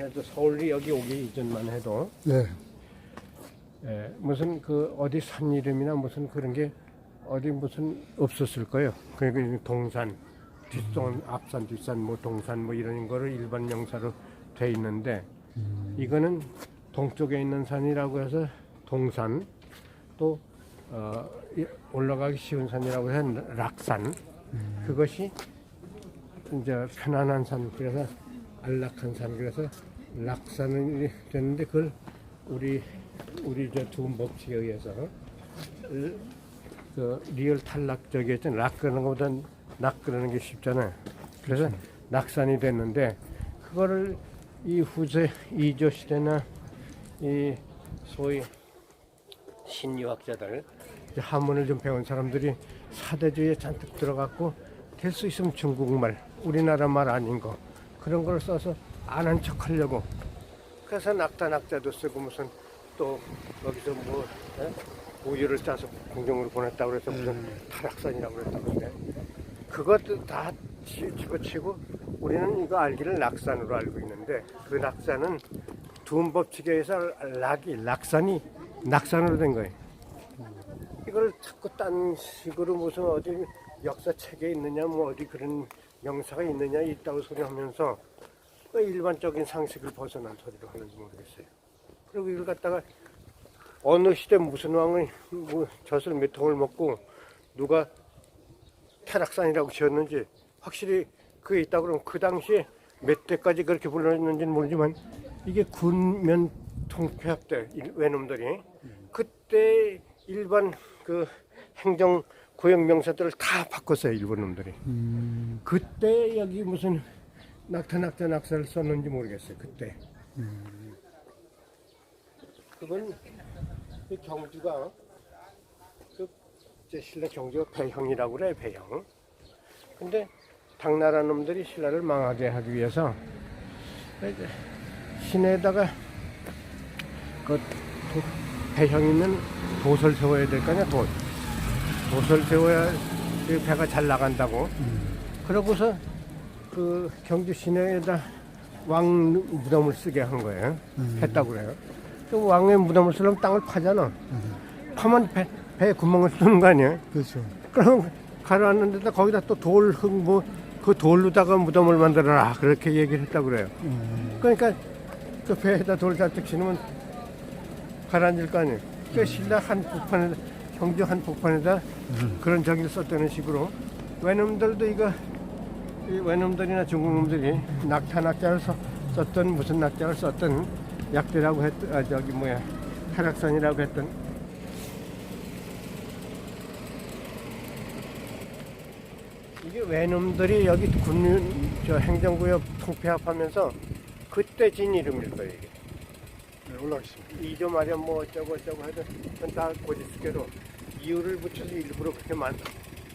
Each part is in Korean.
해도 서울이 여기 오기 이전만 해도 네. 예, 무슨 그 어디 산 이름이나 무슨 그런 게 어디 무슨 없었을 거예요. 그러니까 동산, 뒷산, 앞산, 뒷산, 뭐 동산 뭐 이런 거를 일반 명사로 돼 있는데 이거는 동쪽에 있는 산이라고 해서 동산, 또 올라가기 쉬운 산이라고 해서 락산. 그것이 이제 편안한 산, 그래서 안락한 산, 그래서 락산이 됐는데 그걸 우리 저 두음법칙에 의해서 그 리얼 탈락 저기 있잖아. 락 그러는 것보다 낙 그러는 게 쉽잖아요. 그래서 낙산이 됐는데 그거를 이 후세 이조 시대나 이 소위 신유학자들 한문을 좀 배운 사람들이 사대주의에 잔뜩 들어갔고 될 수 있으면 중국말, 우리나라 말 아닌 거 그런 걸 써서 아는 척 하려고. 그래서 낙타낙자도 쓰고 무슨 또 여기서 뭐 우유를 짜서 공중으로 보냈다고 그래서 무슨 타락산이라고 그랬다는데 그것도 다 집어치고 우리는 이거 알기를 낙산으로 알고 있는데 그 낙산은 두음법칙에 의해서 낙산이 낙산으로 된 거예요. 이걸 자꾸 딴 식으로 무슨 어디 역사책에 있느냐 뭐 어디 그런 명사가 있느냐 있다고 소리하면서 왜 일반적인 상식을 벗어난 소리를 하는지 모르겠어요. 그리고 이걸 갖다가 어느 시대 무슨 왕이 뭐 젖을 몇 통을 먹고 누가 타락산이라고 지었는지 확실히 그게 있다고 그러면 그 당시에 몇 대까지 그렇게 불렀는지는 모르지만 이게 군면 통폐합 때 외놈들이 그때 일반 그 행정 고용 명사들을 다 바꿨어요. 일본 놈들이. 그때 여기 무슨 낙사를 썼는지 모르겠어요. 그때. 그건 그 경주가 그 신라 경주가 배형이라고 그래. 배형. 근데 당나라 놈들이 신라를 망하게 하기 위해서 시내에다가 그 배형 있는 도서를 세워야 될 거 아니야. 도서를 세워야 배가 잘 나간다고. 그러고서 그 경주 시내에다 왕 무덤을 쓰게 한 거예요. 했다고 그래요. 그 왕의 무덤을 쓰려면 땅을 파잖아. 파면 배에 구멍을 뚫는 거 아니에요. 그렇죠. 그럼 가라앉는데다 거기다 또 돌흙 뭐 그 돌로다가 무덤을 만들어라 그렇게 얘기를 했다고 그래요. 그러니까 그 배에다 돌 잔뜩 치면 가라앉을 거 아니에요. 그 신라 한복판에 경주 한복판에다 그런 저기를 썼다는 식으로 외놈들도 이거 외놈들이나 중국놈들이 낙타낙자를 썼던 무슨 낙자를 썼던 약대라고 저기 뭐야 타락산이라고 했던 이게 외놈들이 여기 저 행정구역 통폐합하면서 그때 진 이름일 거예요. 이게. 네, 올라가겠습니다. 이조 말이야 뭐 어쩌고 하든 그건 다 고지스케로 이유를 붙여서 일부러 그렇게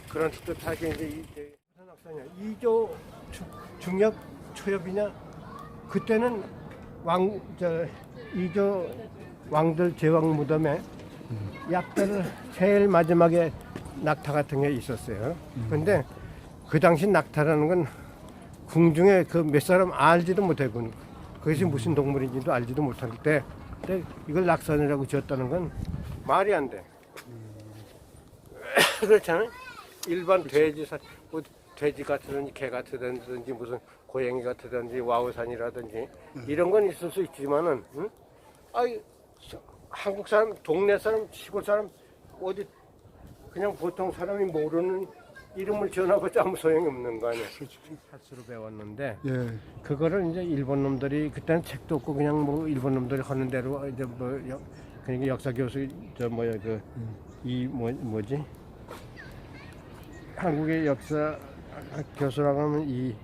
그런 뜻하게 이제 무슨 학산이야 이조 중엽 초엽이냐 그때는 이조 왕들 제왕 무덤에 약대를 제일 마지막에 낙타 같은 게 있었어요. 근데 그 당시 낙타라는 건 궁중에 그 몇 사람 알지도 못하고 그것이 무슨 동물인지도 알지도 못할 때 이걸 낙산이라고 지었다는 건 말이 안 돼. 그렇잖아요. 일반 뭐 돼지 같으든지 개 같으든지 무슨 고양이 같으든지 와우산이라든지 이런 건 있을 수 있지만은 한국 사람, 동네 사람, 시골 사람 어디 그냥 보통 사람이 모르는 이름을 지어놔봤자 아무 소용이 없는 거 아니야. 사수로 배웠는데 예. 그거를 이제 일본 놈들이 그때는 책도 없고 그냥 뭐 일본 놈들이 하는 대로 이제 뭐 그러니까 역사 교수 저 뭐야 그 이 뭐지 한국의 역사 교수라고 하면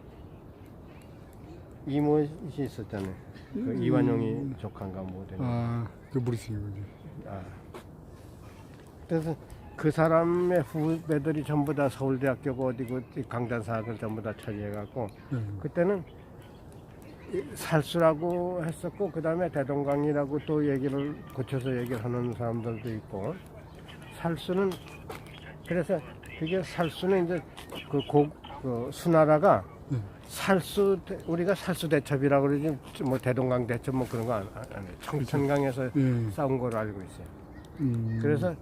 이모시 있었잖아요. 그 이완용이 조카인가 뭐 되는. 그 무리생이군요. 그래서 그 사람의 후배들이 전부 다 서울대학교고 어디고 강단사학을 전부 다 처리해갖고 그때는 살수라고 했었고 그 다음에 대동강이라고 또 얘기를 고쳐서 얘기를 하는 사람들도 있고 살수는 그래서 그게 살수는 이제 그 수나라가 우리가 살수 대첩이라고 그러지 뭐 대동강 대첩 뭐 그런 거 안 해요. 청천강에서 예. 싸운 걸로 알고 있어요. 음. 그래서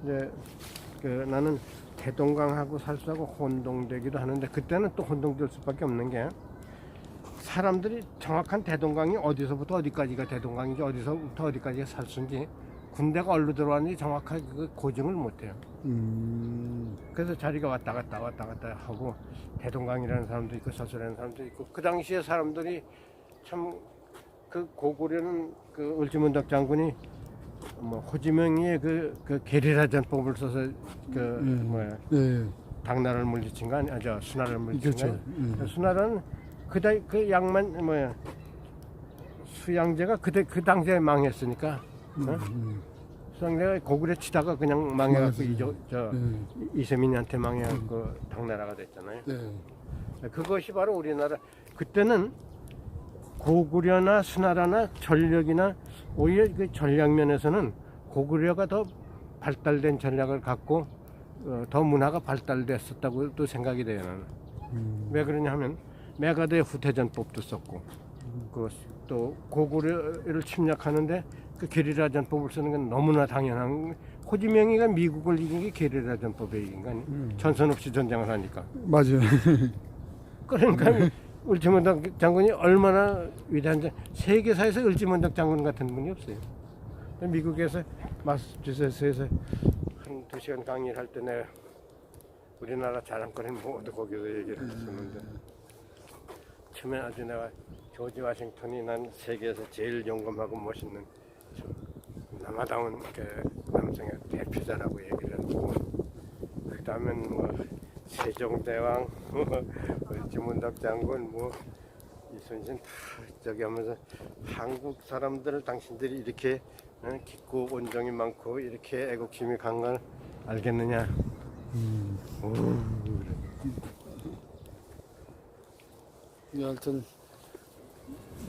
이제 나는 대동강하고 살수하고 혼동되기도 하는데 그때는 또 혼동될 수밖에 없는 게 사람들이 정확한 대동강이 어디서부터 어디까지가 대동강인지 어디서부터 어디까지가 살수인지 군대가 어디로 들어왔는지 정확하게 그 고증을 못해요. 그래서 자리가 왔다 갔다 하고 대동강이라는 사람도 있고 서술이라는 사람도 있고 그 당시에 사람들이 참 그 고구려는 그 울지문덕 장군이 뭐 호지명이의 그 게리라 전법을 써서 뭐야 예. 당나라를 물리친 거 아니야? 저 수나라를 물리친 거 그렇죠. 아니야? 수나라는 그 양만 뭐야 수양제가 그 당시에 망했으니까 어? 수양제가 고구려 치다가 그냥 망해갖고 이세민한테 망해갖고 당나라가 됐잖아요. 네. 그것이 바로 우리나라 그때는 고구려나 수나라나 전력이나 오히려 그 전략 면에서는 고구려가 더 발달된 전략을 갖고 더 문화가 발달됐었다고 또 생각이 돼요. 나는. 왜 그러냐 하면 메가드의 후퇴전법도 썼고 또 고구려를 침략하는데 그 게리라 전법을 쓰는 건 너무나 당연한 호지명이가 미국을 이긴 게 게리라 전법에 이긴 거 아니에요. 전선 없이 전쟁을 하니까. 맞아요. 그러니까 울지문덕 장군이 얼마나 위대한지 세계사에서 울지문덕 장군 같은 분이 없어요. 미국에서 마사추세츠에서 한 2시간 강의를 할 때 내가 우리나라 자랑거리는 모두 거기서 얘기를 했었는데 처음에 아주 내가 조지 워싱턴이 난 세계에서 제일 용감하고 멋있는 남아다운 남성의 대표자라고 얘기를 하고 그 다음엔 뭐 세종대왕, 울지문덕 장군, 뭐 이순신 다 저기 하면서 한국 사람들을 당신들이 이렇게 깊고 온정이 많고 이렇게 애국심이 강한 걸 알겠느냐? 예, 하여튼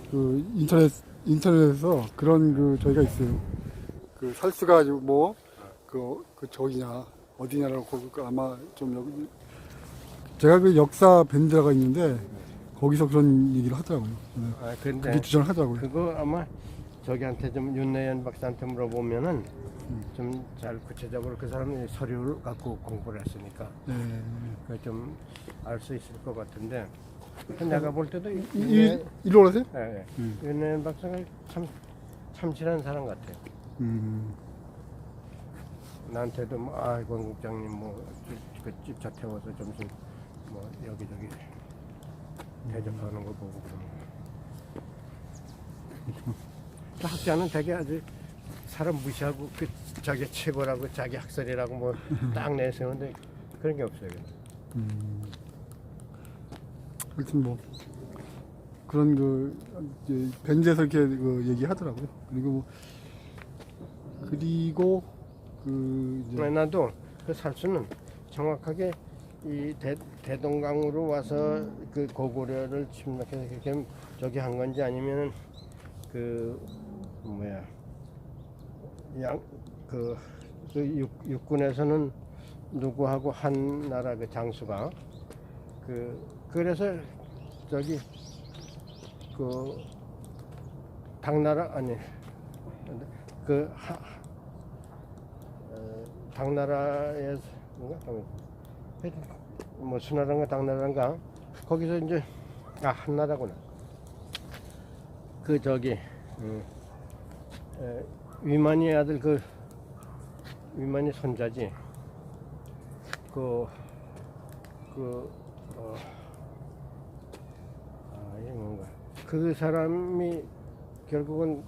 그 인터넷에서 그런 그 저희가 있어요. 그 살수가 가지고 뭐 그 저기냐 어디냐라고 그 아마 좀 여기 제가 그 역사 밴드가 있는데 거기서 그런 얘기를 하더라고요. 네. 아 근데 그렇게 주장을 하더라고요. 그거 아마 저기한테 좀 윤내연 박사한테 물어보면은 좀 잘 구체적으로 그 사람이 서류를 갖고 공부를 했으니까 네. 좀 알 수 있을 것 같은데 내가 볼 때도 이리로 오세요? 예, 예. 윤내연 박사가 참 친한 사람 같아요. 나한테도 뭐, 권 국장님 그 집 차 태워서 점심 뭐 여기저기 대접하는 거 보고 그러는 거. 학자는 되게 아주 사람 무시하고 그 자기 최고라고 자기 학설이라고 뭐 딱 내세우는데 그런 게 없어요. 하여튼 뭐 그런 그 이제 밴드에서 이렇게 그 얘기하더라고요. 그리고 그 이제 나도 그 살수는 정확하게 이 대동강으로 와서 그 고구려를 침략해서 그렇게 저기 한 건지 아니면은 그 뭐야 육군에서는 누구하고 한 나라 그 장수가 그래서 저기 그 당나라 아니 당나라에서 뭐 수나라인가 당나라인가 거기서 이제 한나라구나 그 저기 위만이의 아들 위만이 손자지 이게 뭔가 그 사람이 결국은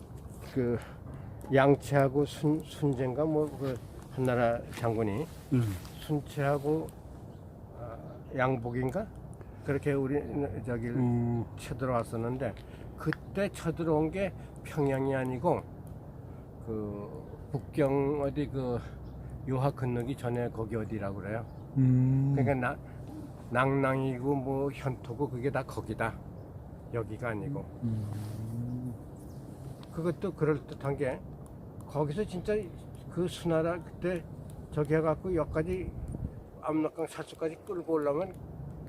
그 양치하고 순제인가 뭐 그 한나라 장군이 순치하고 양복인가 그렇게 우리 저기 쳐들어왔었는데 그때 쳐들어온 게 평양이 아니고 그 북경 어디 그 요하 건너기 전에 거기 어디라고 그래요. 그러니까 낭낭이고 뭐 현토고 그게 다 거기다. 여기가 아니고. 그것도 그럴듯한 게 거기서 진짜 그 수나라 그때 저기 해갖고 여기까지 압록강 살수까지 끌고 올라면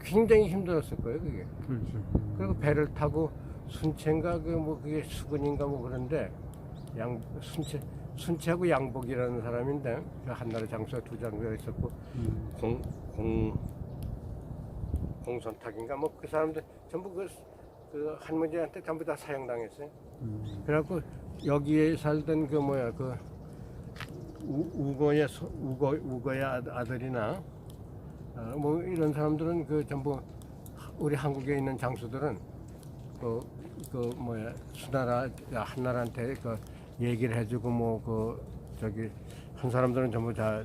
굉장히 힘들었을 거예요 그게. 그렇죠. 그리고 배를 타고 순채인가 그 뭐 그게 수근인가 뭐 그런데 양 순채하고 양복이라는 사람인데 그 한나라 장수가 두 장수가 있었고 공선탁인가 뭐 그 사람들 전부 그 한문제한테 전부 다 사형당했어요. 그래갖고 여기에 살던 그 뭐야 그 우거의 아들이나 뭐 이런 사람들은 그 전부 우리 한국에 있는 장수들은 그 뭐야 수나라 한나라한테 그 얘기를 해주고 뭐 그 저기 한 사람들은 전부 다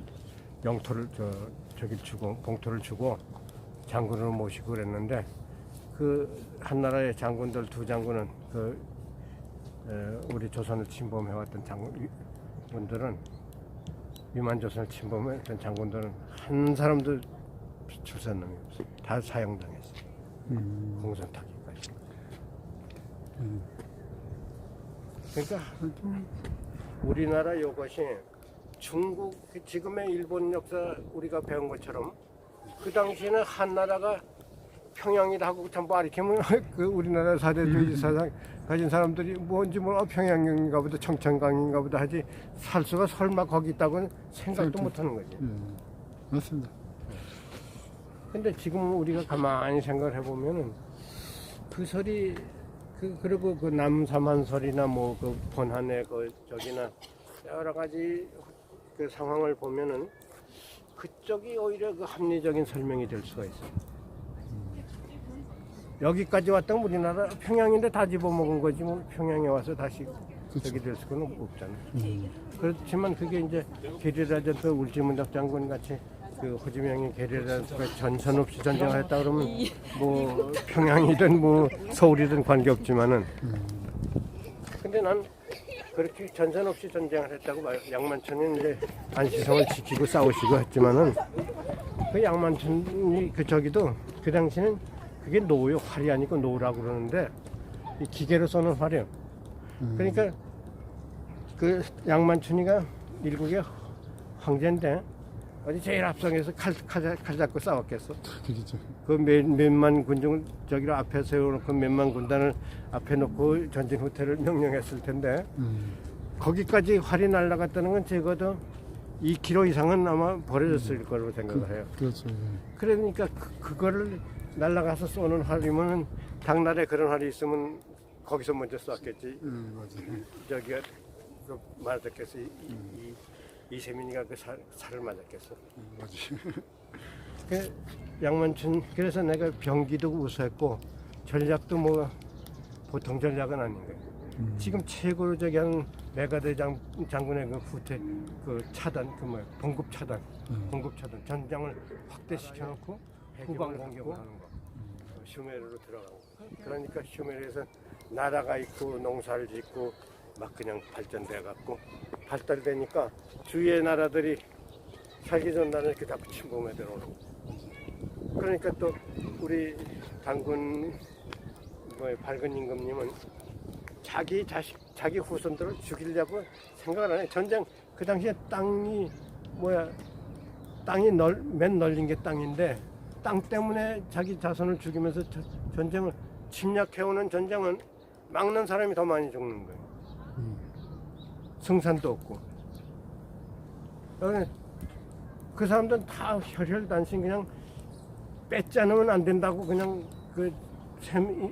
영토를 저기 주고 봉토를 주고 장군을 모시고 그랬는데 그 한나라의 장군들 두 장군은 우리 조선을 침범해왔던 장군들은 위만조선을 침범했던 장군들은 한 사람도 출산 놈이 없어요. 다 사형당했어요. 공선타기까지. 그러니까 우리나라 이것이 중국 지금의 일본 역사 우리가 배운 것처럼 그 당시에는 한나라가 평양이라고 전부 가리키면 그 우리나라 사대주의 사상 가진 사람들이 뭔지 몰라 평양인가 보다 청천강인가 보다 하지 살 수가 설마 거기 있다고는 생각도 못 하는 거지. 맞습니다. 근데 지금 우리가 가만히 생각을 해보면은 그 설이 그리고 그 남사만설이나 뭐 그 본한의 그 저기나 여러 가지 그 상황을 보면은 그쪽이 오히려 그 합리적인 설명이 될 수가 있어요. 여기까지 왔다면 우리나라 평양인데 다 집어먹은 거지 뭐 평양에 와서 다시 저기 될 수는 없잖아요. 그렇지만 그게 이제 게리라전투 울지문덕 장군 같이 그 호지명이 게리라전투가 전선 없이 전쟁을 했다 그러면 뭐 평양이든 뭐 서울이든 관계없지만은 근데 난 그렇게 전선 없이 전쟁을 했다고 봐요. 양만천이 이제 안시성을 지키고 싸우시고 했지만은 그 양만천이 그 저기도 그 당시는 그게 노요 활이 아니고 노라고 그러는데 이 기계로 쏘는 활이요. 그러니까 그 양만춘이가 일국의 황제인데 어디 제일 앞성에서 칼 잡고 싸웠겠어. 그렇죠. 그 몇만 군중을 저기로 앞에 세워놓고 몇만 군단을 앞에 놓고 전진 후퇴를 명령했을 텐데 거기까지 활이 날아갔다는 건 적어도 2km 이상은 아마 버려졌을 거라고 생각을 해요. 그렇죠. 그러니까 그거를 날아가서 쏘는 활이면 당나라에 그런 활이 있으면 거기서 먼저 쐈겠지. 맞아요. 저기가 그 맞았겠어. 이세민이가 그 살을 맞았겠어. 맞아요. 그 양만춘 그래서 내가 병기도 우수했고 전략도 뭐 보통 전략은 아닌 거예요. 지금 최고로 저기 하는 메가대 장군의 그 후퇴 그 차단 그 뭐야 봉급 차단 전장을 확대시켜 놓고 후방 공격을 하는 거. 슈메르로 들어가고. 그러니까 슈메르에서 나라가 있고 농사를 짓고 막 그냥 발전돼 갖고 발달되니까 주위의 나라들이 살기 전 나라를 이렇게 다 침범해 들어오는 거. 그러니까 또 우리 단군 밝은 임금님은 자기 자식, 자기 후손들을 죽이려고 생각을 안 해. 전쟁 그 당시에 땅이 땅이 맨 널린 게 땅인데 땅 때문에 자기 자손을 죽이면서 전쟁을 침략해오는 전쟁은 막는 사람이 더 많이 죽는 거예요. 승산도 없고. 그 사람들은 다 혈혈단신 그냥 뺏지 않으면 안 된다고 그냥 그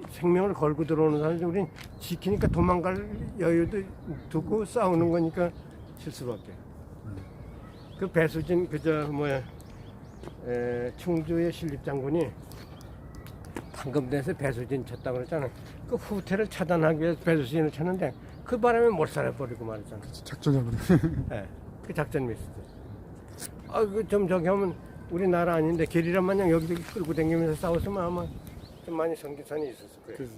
생명을 걸고 들어오는 사람들 우린 지키니까 도망갈 여유도 두고 싸우는 거니까 실수밖에. 그 배수진 충주의 신립장군이 방금대에서 배수진 쳤다고 그랬잖아요. 그 후퇴를 차단하기 위해서 배수진을 쳤는데 그 바람에 못 살아버리고 말했잖아요. 작전적으로. 네, 그 작전 미스죠. 좀 저기 하면 우리나라 아닌데 게리라 마냥 여기저기 끌고 다니면서 싸웠으면 아마 좀 많이 성기산이 있었을 거예요.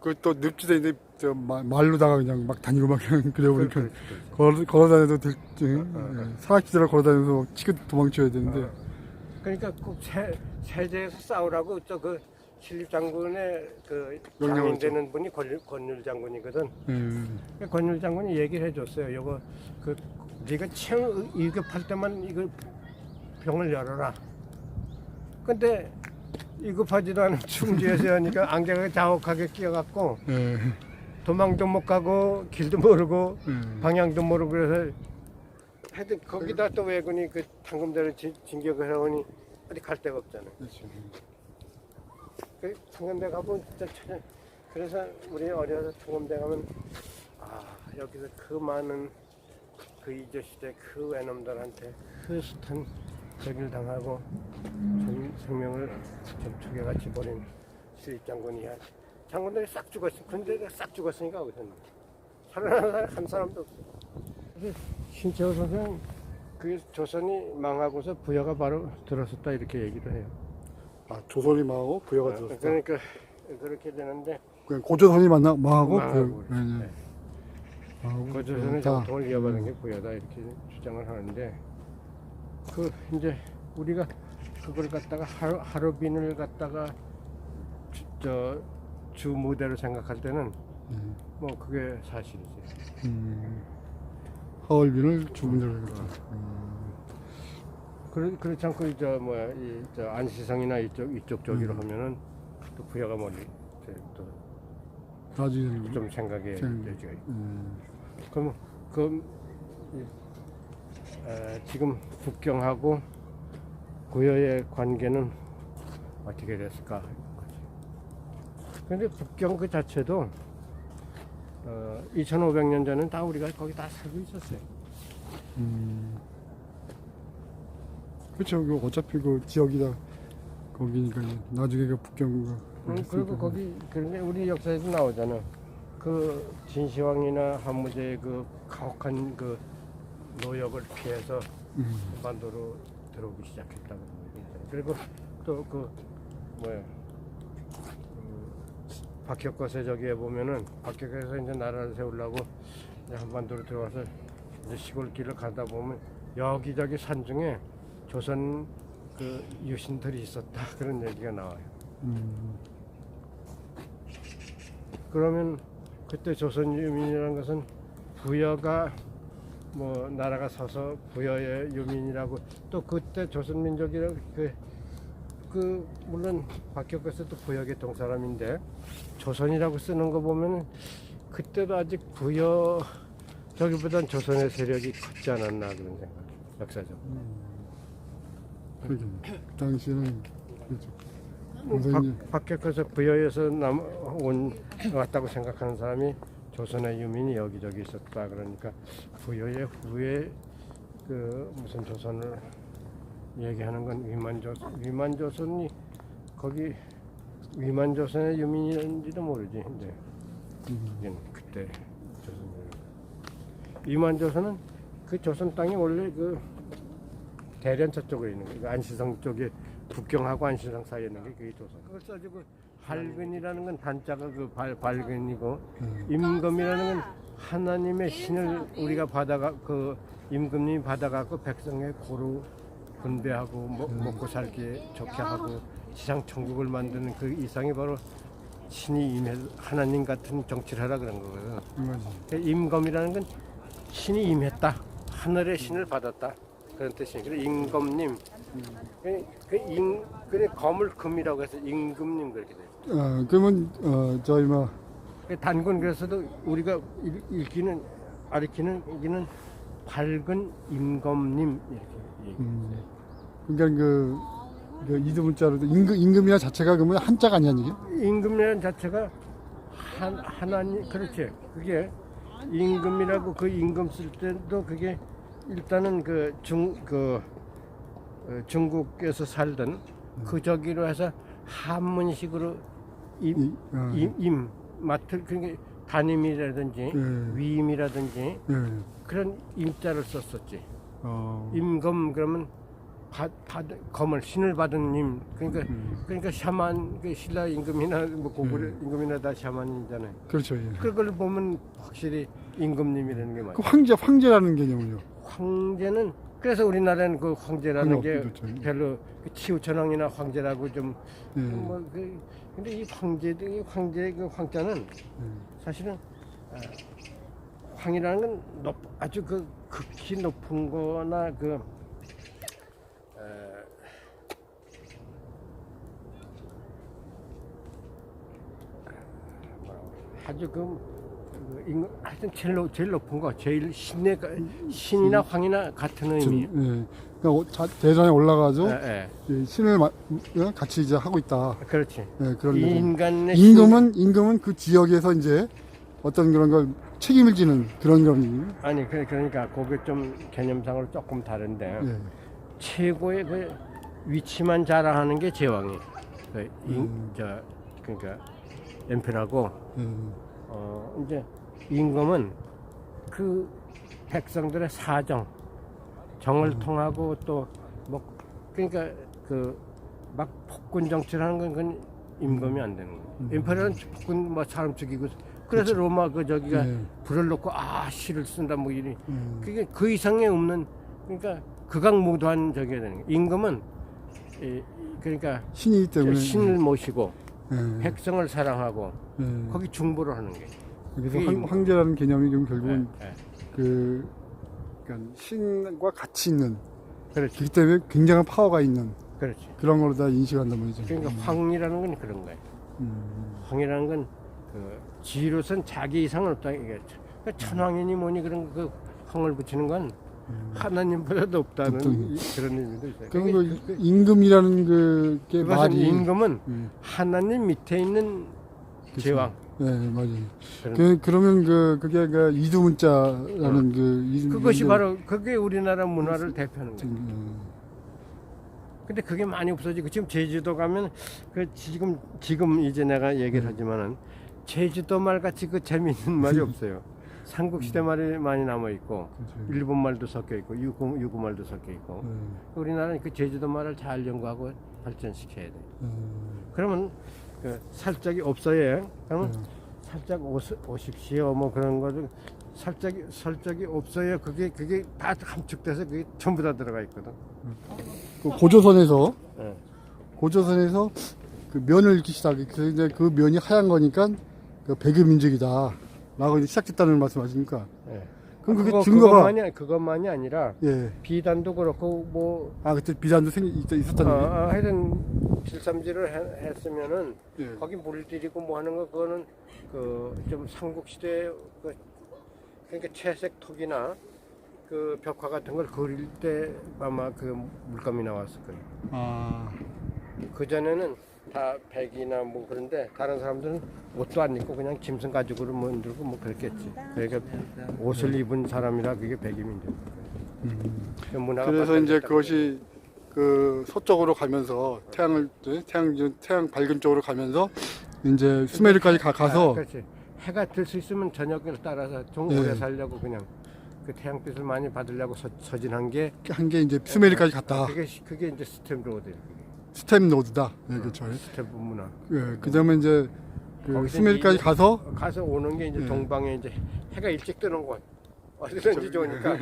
그또 늪지대 있는데 말로다가 그냥 막 다니고 막 그래버리니까 걸어다녀도 사각지대로 걸어다니면서 치고 도망쳐야 되는데. 그러니까 꼭 세제에서 싸우라고 그 신립장군의 그 장인 되는 분이 권율 장군이거든. 권율 장군이 얘기를 해줬어요. 요거 네가 최후 위급할 때만 이거 병을 열어라. 근데 위급하지도 않은 충주에서 하니까 안개가 자욱하게 끼어갖고 예. 도망도 못 가고 길도 모르고 예. 방향도 모르고 그래서 하여튼 거기다 또 왜군이 그 당금대로 진격을 해오니 어디 갈 데가 없잖아요. 그렇죠. 그 당금대 가보면 진짜 그래서 우리 어려서 당금대 가면 아 여기서 그 많은 그 이조 시대 그 외놈들한테 그 숱한 저기를 당하고 생명을 좀 초계같이 버린 수입장군이야. 장군들이 싹 죽었어. 군대가 싹 죽었으니까 거기서 살아나는 사람 한 사람도 없어. 그래서 신채호 선생 그 조선이 망하고서 부여가 바로 들어섰다 이렇게 얘기도 해요. 아, 조선이 망하고 부여가 들었다. 그러니까 그렇게 되는데 그냥 고조선이 망하고 망하고 그, 예, 예. 네. 망하고 그 조선의 다. 정통을 이어받은 게 부여다 이렇게 주장을 하는데 그 이제 우리가 그걸 갖다가 하루빈을 갖다가 주 무대로 생각할 때는 뭐 그게 사실이지. 하얼빈을 주문대로 했다. 그렇지 않고 이제 뭐야 저 안시성이나 이쪽 저기로 하면은 또 부여가 멀리 또 나중에 좀 생각의 여지가 있고. 그럼 지금 북경하고 부여의 관계는 어떻게 됐을까? 그런데 북경 그 자체도 2500년 전엔 다 우리가 거기 다 살고 있었어요. 그렇죠. 그 어차피 그 지역이다 거기니까 나중에 그 북경 그리고 거기 그런데 우리 역사에도 나오잖아. 그 진시황이나 한무제의 그 가혹한 그 노역을 피해서 한반도로 들어오기 시작했다고. 그리고 또 그 뭐야 박혁거세 저기에 보면은 박혁거에서 이제 나라를 세우려고 이제 한반도로 들어와서 이제 시골길을 가다 보면 여기저기 산중에 조선 그 유신들이 있었다 그런 얘기가 나와요. 그러면 그때 조선 유민이라는 것은 부여가 뭐 나라가 서서 부여의 유민이라고 또 그때 조선 민족이라고 그 물론 박혁거세도 부여계 동사람인데 조선이라고 쓰는 거 보면 그때도 아직 부여 저기보단 조선의 세력이 컸지 않았나 그런 생각 역사적. 그 당시에는 그렇죠. 박혁거세 부여에서 온 왔다고 생각하는 사람이 조선의 유민이 여기저기 있었다 그러니까 부여의 후에 그 무슨 조선을 얘기하는 건 위만조선이 거기 위만조선의 유민인지도 모르지. 근데 이제는 그때 조선 위만조선은 그 조선 땅이 원래 그 대련차 쪽에 있는 거, 안시성 쪽에 북경하고 안시성 사이에 있는 게 그게 조선. 그걸 써주고 발근이라는 건 단자가 그 발근이고 임금이라는 건 하나님의 신을 우리가 받아가 그 임금님이 받아갖고 백성의 고루 분배하고 먹고 살기 좋게 하고 지상 천국을 만드는 그 이상이 바로 신이 임해 하나님 같은 정치를 하라 그런 거거든. 임검이라는 건 신이 임했다, 하늘의 신을 받았다 그런 뜻이에요. 그래서 임검님, 그래 검을 금이라고 해서 임금님 그렇게 돼요. 그러면 저희 뭐 단군 그래서도 우리가 읽기는 여기는 밝은 임검님 이렇게 얘기해요. 그러니까 그 이두문자로도 임금이라 자체가 그러면 한자가 아니야 이게? 임금이라는 자체가 하나님 그렇지. 그게 임금이라고 그 임금 쓸 때도 그게 일단은 중국에서 살던 그 저기로 해서 한문식으로 임 맡을 그러니까 단임이라든지 위임이라든지 그런 임자를 썼었지. 임검 그러면 검을 신을 받은 임 그러니까 샤만 그 신라 임금이나 뭐 고구려 임금이나 다 샤만이잖아요. 그렇죠. 예. 그걸 보면 확실히 임금님이라는 게 맞아요. 그 황제라는 개념을요. 황제는 그래서 우리나라는 그 황제라는 게 그렇죠. 별로 그 치우천왕이나 황제라고 좀 근데 이 황제의 그 황자는 사실은 황이라는 건 아주 그 극히 높은 거나 아주 하여튼 제일 높은 거, 제일 신이나 황이나 같은 의미. 예. 그러니까 대전에 올라가서 예, 이 신을 같이 이제 하고 있다. 그렇지. 예, 그런 이 거죠. 인간의 임금은 그 지역에서 이제 어떤 그런 걸 책임을 지는 그런 거니. 아니 그러니까 그게 좀 개념상으로 조금 다른데 예. 최고의 그 위치만 자랑하는 게 제왕이. 그러니까 엠페라고 이제 임금은 그 백성들의 정을 통하고 또 뭐 그러니까 그 막 폭군 정치를 하는 건 그건 임금이 안 되는 거예요. 엠페라는 폭군 뭐 사람 죽이고 그래서 로마 저기가 네. 불을 놓고 시를 쓴다 뭐 이리 그게 그 이상의 없는 그러니까 극악무도한 저기가 되는 거예요. 임금은 그러니까 신이기 때문에 신을 모시고 예. 백성을 사랑하고 예. 거기 중보를 하는 거예요. 그래서 그게 임금. 황제라는 개념이 결국은 예. 그러니까 신과 같이 있는 그렇지, 그렇기 때문에 굉장한 파워가 있는 그렇지. 그런 걸로 다 인식한단 말이죠. 그러니까 황이라는 건 그런 거예요. 황이라는 건 지로선 자기 이상은 없다 이게. 그러니까 천황이니 뭐니 그런 그 황을 붙이는 건 하나님보다도 없다는 그런 의미도 있어요. 그럼 그 임금이라는 그게 그것은 말이 임금은 하나님 밑에 있는 그쵸. 제왕. 네, 맞아요. 그런- 그러면 그게 그 이두문자라는 그것이 바로 그게 우리나라 문화를 대표하는 거예요. 근데 그게 많이 없어지고 지금 제주도 가면 지금 이제 내가 얘기를 하지만은 제주도 말 같이 그 재미있는 말이 없어요. 삼국시대 말이 많이 남아 있고 일본 말도 섞여 있고 유구 말도 섞여 있고 우리나라는 그 제주도 말을 잘 연구하고 발전시켜야 돼. 그러면 그 살짝이 없어요. 그러면 살짝 오십시오 뭐 그런 거를 살짝이 없어요. 그게 다 함축돼서 그게 전부 다 들어가 있거든. 그 고조선에서 예. 그 면을 읽기 시작해서 이제 그 면이 하얀 거니까 그 백의 민족이다. 라고 이제 시작됐다는 말씀하시니까. 예. 그럼 그게 증거가 그것만이 아니라 예. 비단도 그렇고 뭐 그때 비단도 있었다는 게. 하여튼 필삼지를 했으면은 예. 거기 물들이고 뭐 하는 거 그거는 그 좀 삼국시대 그러니까 채색 톡이나 그 벽화 같은 걸 그릴 때 아마 그 물감이 나왔을 거예요. 그 전에는 다 백이나 뭐 그런데 다른 사람들은 옷도 안 입고 그냥 짐승 가죽으로 만들고 뭐 그랬겠지. 그러니까 옷을 입은 사람이라 그게 백이민족. 그 문화가 그래서 이제 발달됐다. 그것이 그 서쪽으로 가면서 태양 밝은 쪽으로 가면서 이제 수메르까지 가서 그렇지. 해가 들 수 있으면 저녁을 따라서 좀 예. 오래 살려고 그냥 그 태양빛을 많이 받으려고 서진한 게 한 게 이제 수메르까지 갔다. 그게 이제 스탬 로드. 스텝 노드다. 네, 그렇죠. 스탬 문화. 예, 그다음에 이제 그 거기서 수메르까지 이제 가서 오는 게 이제 예. 동방에 이제 해가 일찍 뜨는 곳. 어디든지 좋으니까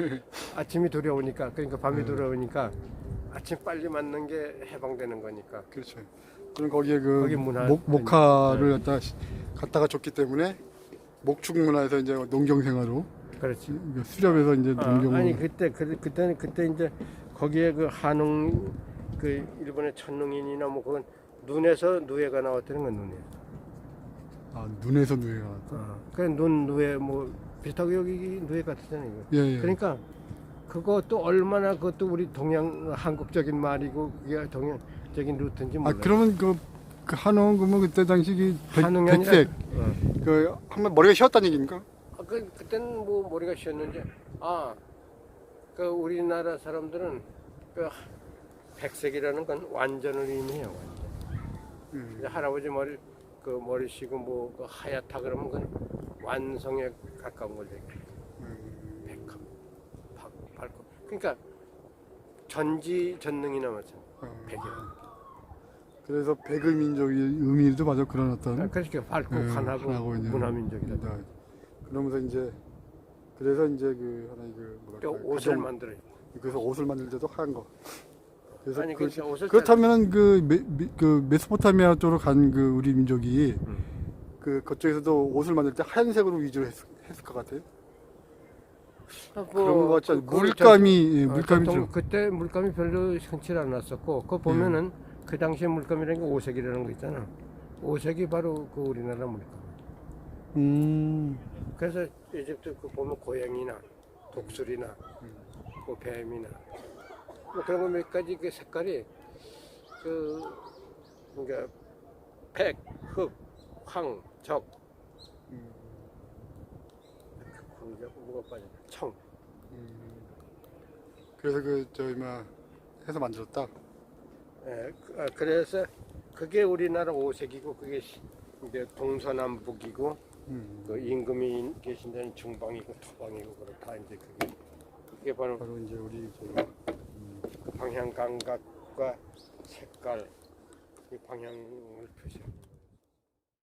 아침이 두려우니까 그러니까 밤이 두려우니까 아침 빨리 맞는 게 해방되는 거니까. 그렇죠. 그럼 거기에 거기 문화 목화를 갖다가 줬기 때문에 목축 문화에서 이제 농경 생활로 그렇지. 수렵에서 이제 농경. 아니 그때 이제 거기에 그 한웅 그 일본의 천능인이나 뭐 그건 눈에서 누에가 나왔다는 건 눈에서. 눈에서 누에가 나왔다. 그래 누에 뭐 비슷하게 여기 누에 같았잖아요. 이거. 예. 그러니까 그것도 얼마나 그것도 우리 한국적인 말이고 그게 동양적인 루트인지 몰라요. 그러면 그 한웅 그러면 그때 당시 한웅이 아니라 백색 그 한번 머리가 휘었다는 얘기입니까? 그때는 뭐 머리가 쉬었는지 그 우리나라 사람들은 그 백색이라는 건 완전을 의미해요. 완전. 할아버지 머리 쉬고 뭐 하얗다 그러면 그건 완성에 가까운 걸 얘기해요. 백합, 밝고. 그러니까 전지전능이나 마찬가지. 백이라. 그래서 백의 민족의 의미도 맞아 그런 어떤. 그렇게 밝고 환하고 이제 문화민족이다. 그러면서 이제 그래서 이제 그 하나의 그 또 뭐랄까 옷을 만들어요. 그래서 옷을 만들 때도 하얀 거. 그래서 아니 그러니까 옷을 그렇다면은 그 메소포타미아 쪽으로 간 그 우리 민족이 그쪽에서도 옷을 만들 때 하얀색으로 위주로 했을 것 같아요. 그런 것 같지 않아요? 물감이 좀. 그때 물감이 별로 흔치 않았었고 그거 보면은 그 당시에 물감이라는 게 오색이라는 거 있잖아. 오색이 바로 그 우리나라 물감. 그래서 이집트 그 보면 고양이나 독수리나 뭐 뱀이나 뭐 그런 거 몇 가지 그 색깔이 그 그러니까 백, 흑, 황, 적, 뭐가 빠져? 청. 그래서 그 저기 막 해서 만들었다. 예, 그래서 그게 우리나라 오색이고 그게 이제 동서남북이고 그 임금이 계신 데는 중방이고 토방이고 그렇다 이제 그게 바로 바로 이제 우리 저기 그 방향 감각과 색깔 이 방향을 표시합니다.